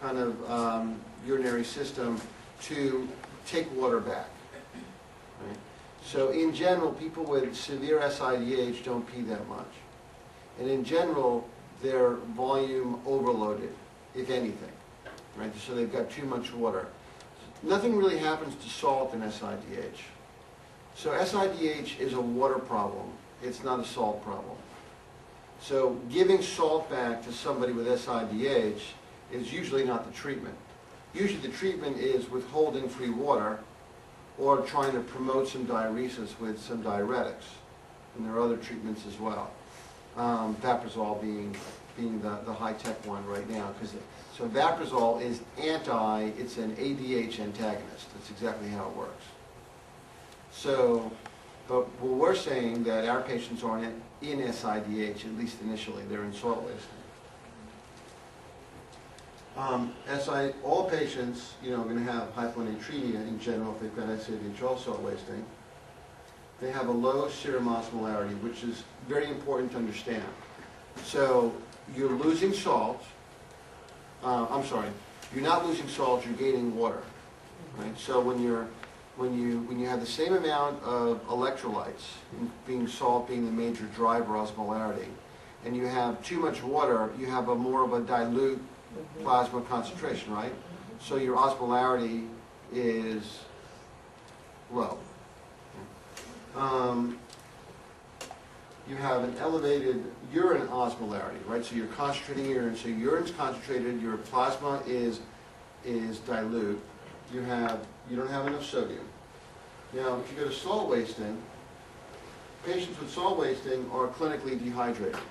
kind of urinary system to take water back. Right? So in general, people with severe SIDH don't pee that much. And in general, they're volume overloaded, if anything. Right? So they've got too much water. Nothing really happens to salt in SIDH. So SIDH is a water problem. It's not a salt problem. So giving salt back to somebody with SIDH is usually not the treatment. Usually the treatment is withholding free water or trying to promote some diuresis with some diuretics. And there are other treatments as well. Vaprazole being the high-tech one right now. So vaprazole is it's an ADH antagonist. That's exactly how it works. So, but we're saying that our patients aren't in SIDH, at least initially. They're in salt wasting. All patients, are going to have hyponatremia in general if they've got SIDH, all salt wasting. They have a low serum osmolarity, which is very important to understand. So you're losing salt. You're not losing salt. You're gaining water. Right. So when you have the same amount of electrolytes, being salt being the major driver osmolarity, and you have too much water, you have more of a dilute plasma concentration, right? So your osmolarity is low. You have an elevated urine osmolarity, right? So you're concentrating urine. So urine's concentrated, your plasma is dilute. You don't have enough sodium. Now, if you go to salt wasting, patients with salt wasting are clinically dehydrated.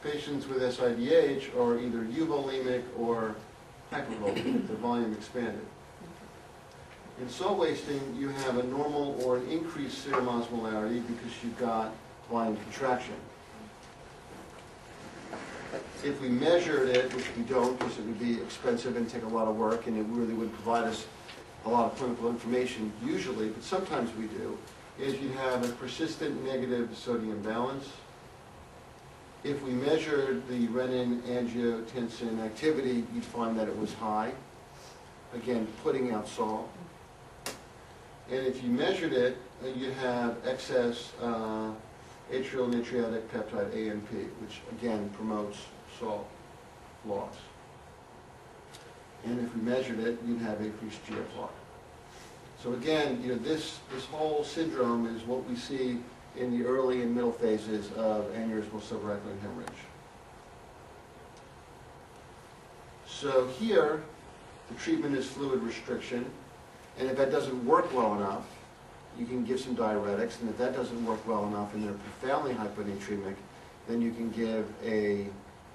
Patients with SIDH are either euvolemic or hypovolemic, the volume expanded. In salt wasting, you have a normal or an increased serum osmolarity because you've got volume contraction. If we measured it, which we don't because it would be expensive and take a lot of work and it really would provide us a lot of clinical information usually, but sometimes we do, is you have a persistent negative sodium balance. If we measured the renin-angiotensin activity, you'd find that it was high. Again, putting out salt. And if you measured it, you'd have excess atrial natriuretic peptide ANP, which again promotes salt loss. And if we measured it, you'd have increased GFR. So again, this whole syndrome is what we see in the early and middle phases of aneurysmal subarachnoid hemorrhage. So here, the treatment is fluid restriction, and if that doesn't work well enough, you can give some diuretics, and if that doesn't work well enough and they're profoundly hyponatremic, then you can give a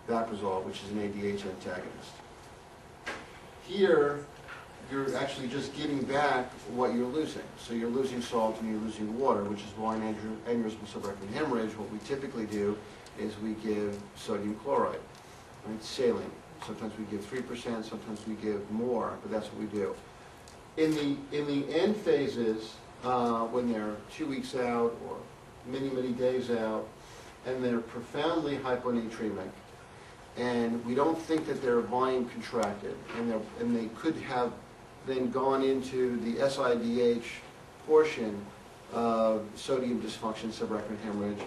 vaprazole, which is an ADH antagonist. Here, you're actually just giving back what you're losing. So you're losing salt and you're losing water, which is why in aneurysmal subarachnoid hemorrhage, what we typically do is we give sodium chloride, right? Saline. Sometimes we give 3%, sometimes we give more, but that's what we do. In the end phases, when they're 2 weeks out or many, many days out, and they're profoundly hyponatremic, and we don't think that their volume contracted, and they could have then gone into the SIDH portion of sodium dysfunction, subarachnoid hemorrhage,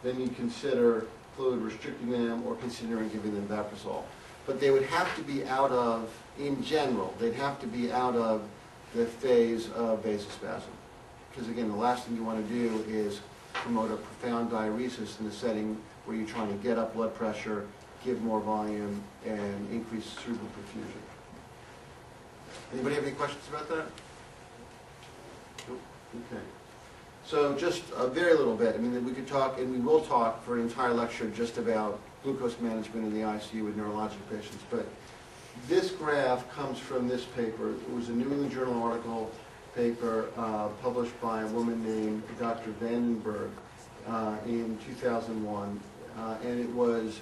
then you consider fluid restricting them or considering giving them vaprazole. But they would have to be out of, in general, they'd have to be out of the phase of vasospasm. Because again, the last thing you want to do is promote a profound diuresis in a setting where you're trying to get up blood pressure, give more volume, and increase cerebral perfusion. Anybody have any questions about that? Nope. Okay. So just a very little bit. I mean, we could talk, and we will talk for an entire lecture just about glucose management in the ICU with neurologic patients. But this graph comes from this paper. It was a New England Journal article paper published by a woman named Dr. Vandenberg in 2001. And it was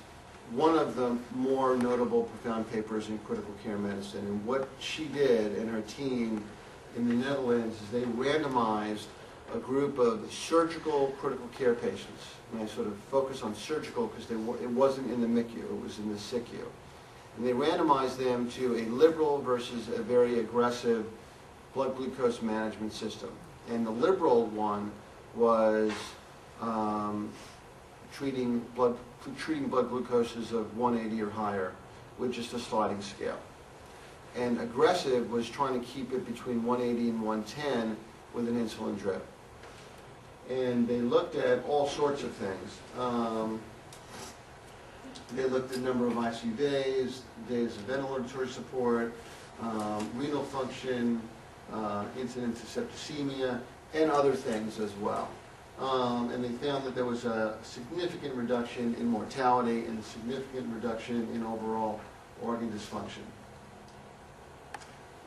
one of the more notable, profound papers in critical care medicine. And what she did and her team in the Netherlands is they randomized a group of surgical critical care patients. And I sort of focus on surgical because it wasn't in the MICU, it was in the SICU. And they randomized them to a liberal versus a very aggressive blood glucose management system. And the liberal one was treating blood glucoses of 180 or higher with just a sliding scale. And aggressive was trying to keep it between 180 and 110 with an insulin drip. And they looked at all sorts of things. They looked at number of ICU days, days of ventilatory support, renal function, incidence of septicemia, and other things as well. And they found that there was a significant reduction in mortality and a significant reduction in overall organ dysfunction.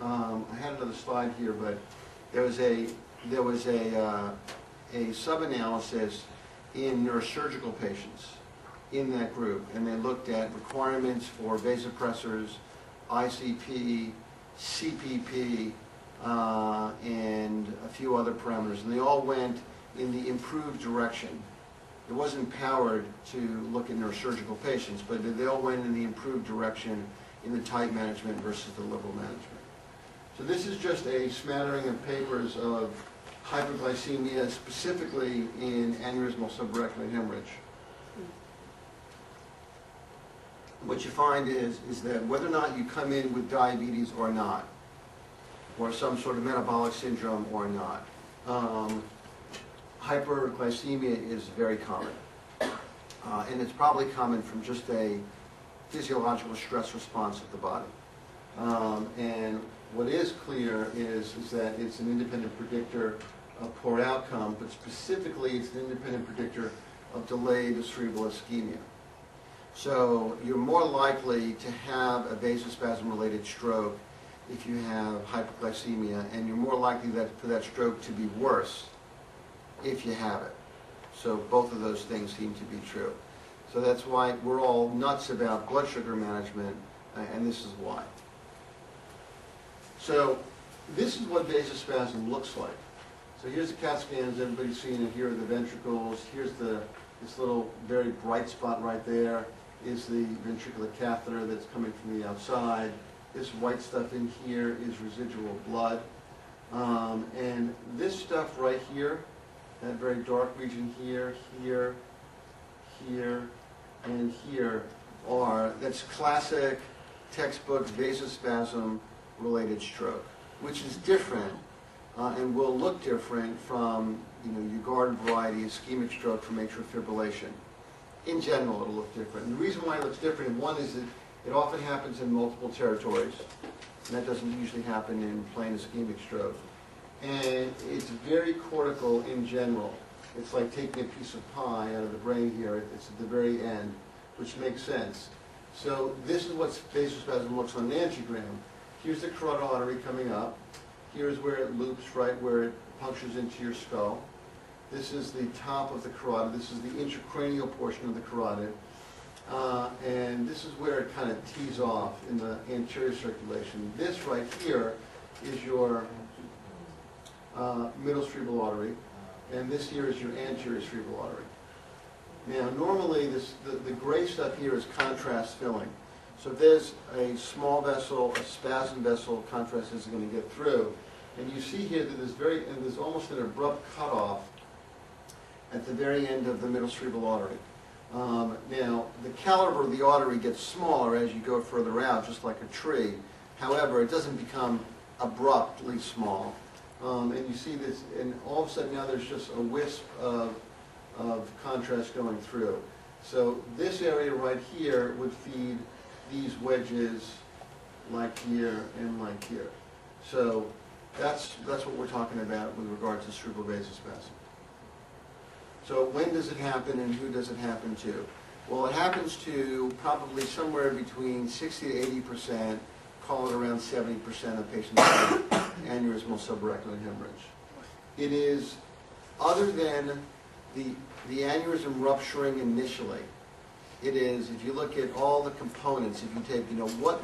I had another slide here, but there was a sub-analysis in neurosurgical patients in that group, and they looked at requirements for vasopressors, ICP, CPP, and a few other parameters, and they all went in the improved direction. It wasn't powered to look at neurosurgical patients, but they all went in the improved direction in the tight management versus the liberal management. So this is just a smattering of papers of hyperglycemia, specifically in aneurysmal subarachnoid hemorrhage. What you find is that whether or not you come in with diabetes or not, or some sort of metabolic syndrome or not, hyperglycemia is very common. And it's probably common from just a physiological stress response of the body. And what is clear is that it's an independent predictor of poor outcome, but specifically it's an independent predictor of delayed cerebral ischemia. So you're more likely to have a vasospasm-related stroke if you have hyperglycemia, and you're more likely for that stroke to be worse if you have it. So both of those things seem to be true. So that's why we're all nuts about blood sugar management, and this is why. So this is what vasospasm looks like. So here's the CAT scans, everybody's seen it. Here are the ventricles. Here's this little very bright spot right there is the ventricular catheter that's coming from the outside. This white stuff in here is residual blood. And this stuff right here, that very dark region here, here, here, and here that's classic textbook vasospasm related stroke, which is different and will look different from your garden variety ischemic stroke from atrial fibrillation. In general, it'll look different. And the reason why it looks different, one is that it often happens in multiple territories, and that doesn't usually happen in plain ischemic stroke. And it's very cortical in general. It's like taking a piece of pie out of the brain here. It's at the very end, which makes sense. So this is what vasospasm looks on an angiogram. Here's the carotid artery coming up. Here's where it loops, right where it punctures into your skull. This is the top of the carotid. This is the intracranial portion of the carotid. And this is where it kind of tees off in the anterior circulation. This right here is your middle cerebral artery, and this here is your anterior cerebral artery. Now, normally the gray stuff here is contrast filling. So if there's a small vessel, a spasm vessel, contrast isn't going to get through. And you see here that there's almost an abrupt cutoff at the very end of the middle cerebral artery. Now, the caliber of the artery gets smaller as you go further out, just like a tree. However, it doesn't become abruptly small. And you see this, and all of a sudden now there's just a wisp of contrast going through. So this area right here would feed these wedges like here and like here. So that's what we're talking about with regard to cerebral vasospasm. So when does it happen and who does it happen to? Well, it happens to probably somewhere between 60 to 80%, call it around 70% of patients with aneurysmal subarachnoid hemorrhage. It is, other than the aneurysm rupturing initially, it is, if you look at all the components, if you take, what